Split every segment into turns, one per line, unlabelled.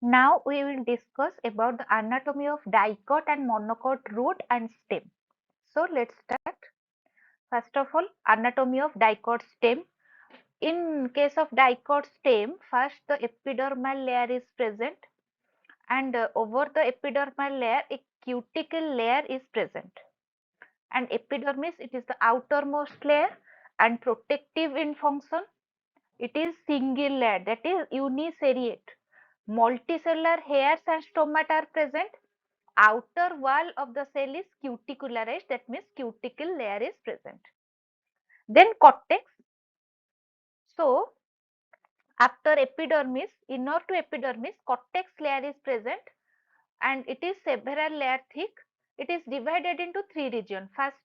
Now we will discuss about the anatomy of dicot and monocot root and stem. So let's start. First of all, anatomy of dicot stem. In case of dicot stem, first the epidermal layer is present, and over the epidermal layer a cuticle layer is present. And epidermis, it is the outermost layer and protective in function. It is single layer, that is uniseriate. Multicellular hairs and stomata are present. Outer wall of the cell is cuticularized, that means cuticle layer is present. Then cortex. So after epidermis, inner to epidermis, cortex layer is present and it is several layer thick. It is divided into three regions. First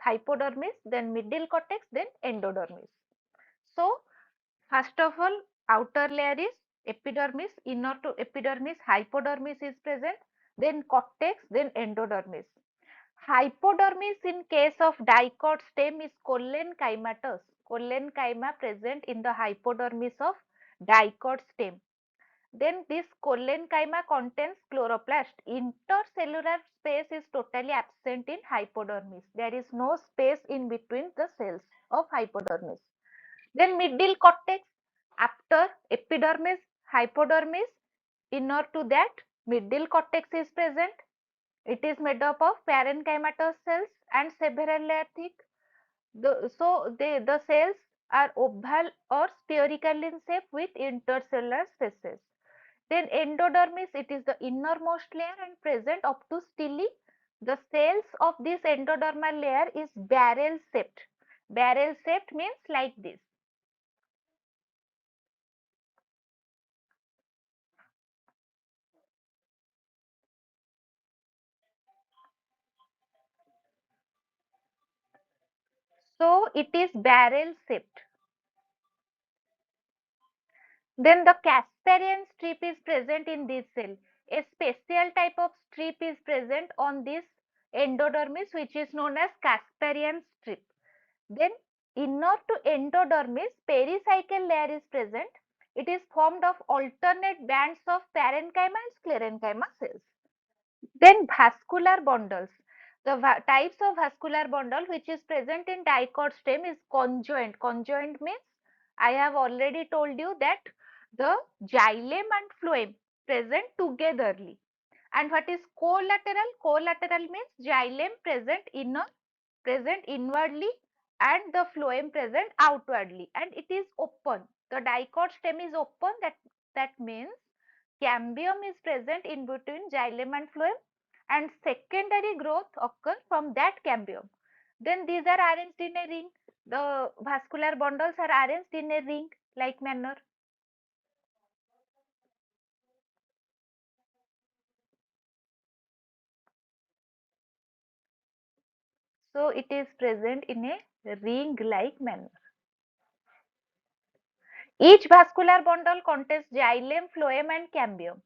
hypodermis, then middle cortex, then endodermis. So first of all, outer layer is epidermis, inner to epidermis, hypodermis is present, then cortex, then endodermis. Hypodermis in case of dicot stem is collenchymatous. Collenchyma present in the hypodermis of dicot stem. Then this collenchyma contains chloroplast. Intercellular space is totally absent in hypodermis. There is no space in between the cells of hypodermis. Then middle cortex, after epidermis, hypodermis, inner to that middle cortex is present. It is made up of parenchymatous cells and several layer thick. The cells are oval or spherical in shape with intercellular spaces. Then endodermis, it is the innermost layer and present up to stele. The cells of this endodermal layer is barrel shaped. Barrel shaped means like this. So it is barrel shaped. Then the Casparian strip is present in this cell. A special type of strip is present on this endodermis, which is known as Casparian strip. Then inner to endodermis, pericycle layer is present. It is formed of alternate bands of parenchyma and sclerenchyma cells. Then vascular bundles. The types of vascular bundle which is present in dicot stem is conjoint. Conjoint means I have already told you that the xylem and phloem present togetherly. And what is collateral? Collateral means xylem present inwardly and the phloem present outwardly, and it is open. The dicot stem is open, that means cambium is present in between xylem and phloem and secondary growth occur from that cambium. Then these are arranged in a ring. The vascular bundles are arranged in a ring like manner. So it is present in a ring like manner. Each vascular bundle contains xylem, phloem and cambium.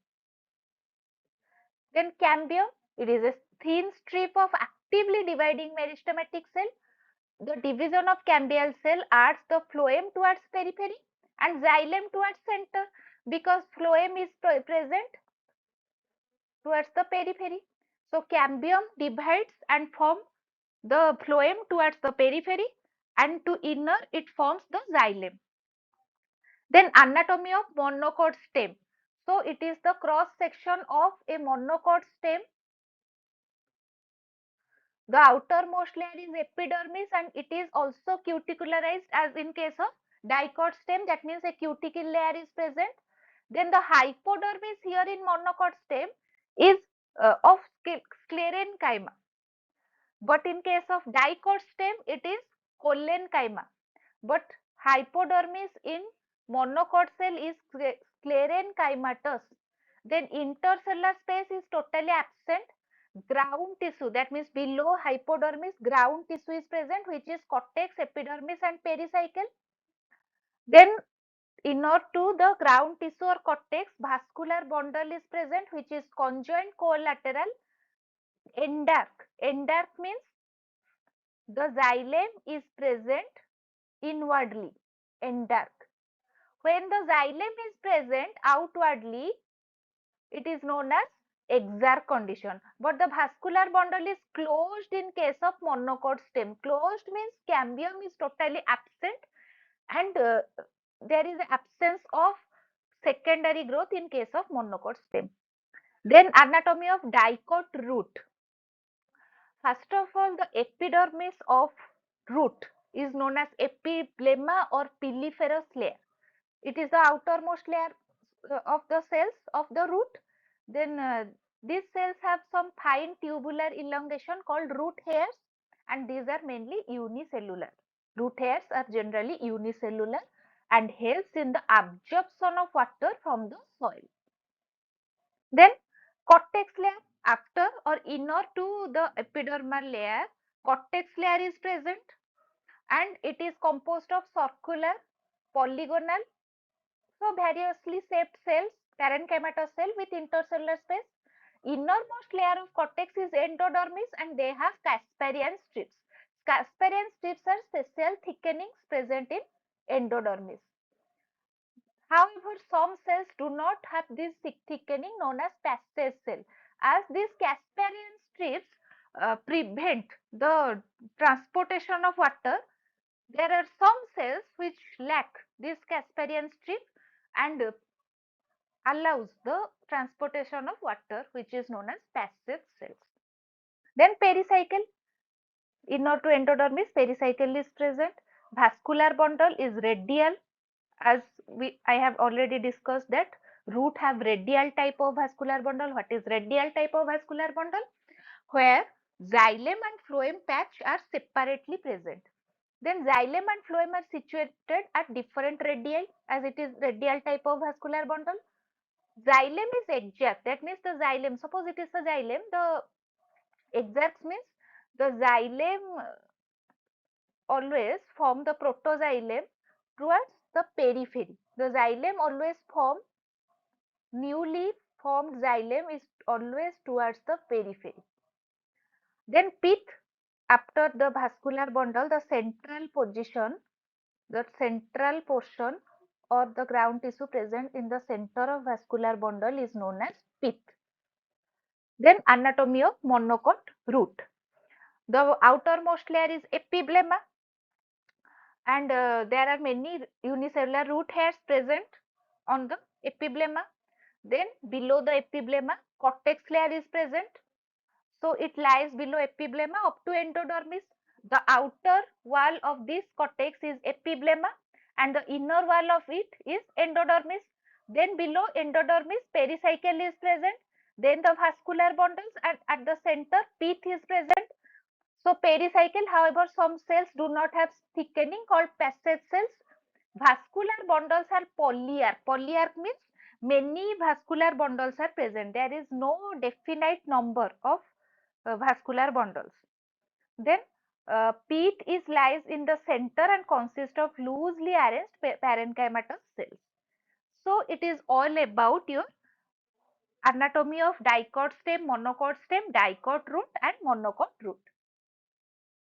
Then cambium, it is a thin strip of actively dividing meristematic cell. The division of cambial cell adds the phloem towards periphery and xylem towards center, because phloem is present towards the periphery. So cambium divides and forms the phloem towards the periphery, and to inner it forms the xylem. Then anatomy of monocot stem. So it is the cross section of a monocot stem. The outermost layer is epidermis and it is also cuticularized as in case of dicot stem, that means a cuticle layer is present. Then the hypodermis here in monocot stem is of sclerenchyma, but in case of dicot stem it is collenchyma. But hypodermis in monocot cell is sclerenchymatous. Then intercellular space is totally absent. Ground tissue, that means below hypodermis ground tissue is present, which is cortex, epidermis and pericycle. Then inner to the ground tissue or cortex, vascular bundle is present, which is conjoint collateral. Endarc. Endarc means the xylem is present inwardly. Endarc. When the xylem is present outwardly, it is known as exarch condition. But the vascular bundle is closed in case of monocot stem. Closed means cambium is totally absent, and there is absence of secondary growth in case of monocot stem. Then anatomy of dicot root. First of all, the epidermis of root is known as epiblema or piliferous layer. It is the outermost layer of the cells of the root. Then these cells have some fine tubular elongation called root hairs, and these are mainly unicellular. Root hairs are generally unicellular and helps in the absorption of water from the soil. Then cortex layer, after or inner to the epidermal layer, cortex layer is present, and it is composed of circular, polygonal, so variously shaped cells, parenchymatous cell with intercellular space. Innermost layer of cortex is endodermis, and they have Casparian strips. Casparian strips are special thickenings present in endodermis. However, some cells do not have this thickening known as passage cell. As these Casparian strips prevent the transportation of water, there are some cells which lack this Casparian strip and allows the transportation of water, which is known as passive cells. Then pericycle, inner to endodermis, pericycle is present. Vascular bundle is radial, as I have already discussed that root have radial type of vascular bundle. What is radial type of vascular bundle? Where xylem and phloem patch are separately present. Then xylem and phloem are situated at different radii, as it is radial type of vascular bundle. Xylem is exact, that means the xylem, suppose it is the xylem, the exact means the xylem always form the protoxylem towards the periphery. The xylem always form, newly formed xylem is always towards the periphery. Then pith, after the vascular bundle, the central position, the central portion or the ground tissue present in the center of vascular bundle is known as pith. Then anatomy of monocot root. The outermost layer is epiblema, and there are many unicellular root hairs present on the epiblema. Then below the epiblema, cortex layer is present. So it lies below epiblema up to endodermis. The outer wall of this cortex is epiblema, and the inner wall of it is endodermis. Then below endodermis, pericycle is present. Then the vascular bundles, and at the center, pith is present. So pericycle, however, some cells do not have thickening called passage cells. Vascular bundles are polyarch. Polyarch means many vascular bundles are present. There is no definite number of vascular bundles. Then pith is lies in the center and consists of loosely arranged parenchymatous cells. So it is all about your anatomy of dicot stem, monocot stem, dicot root and monocot root.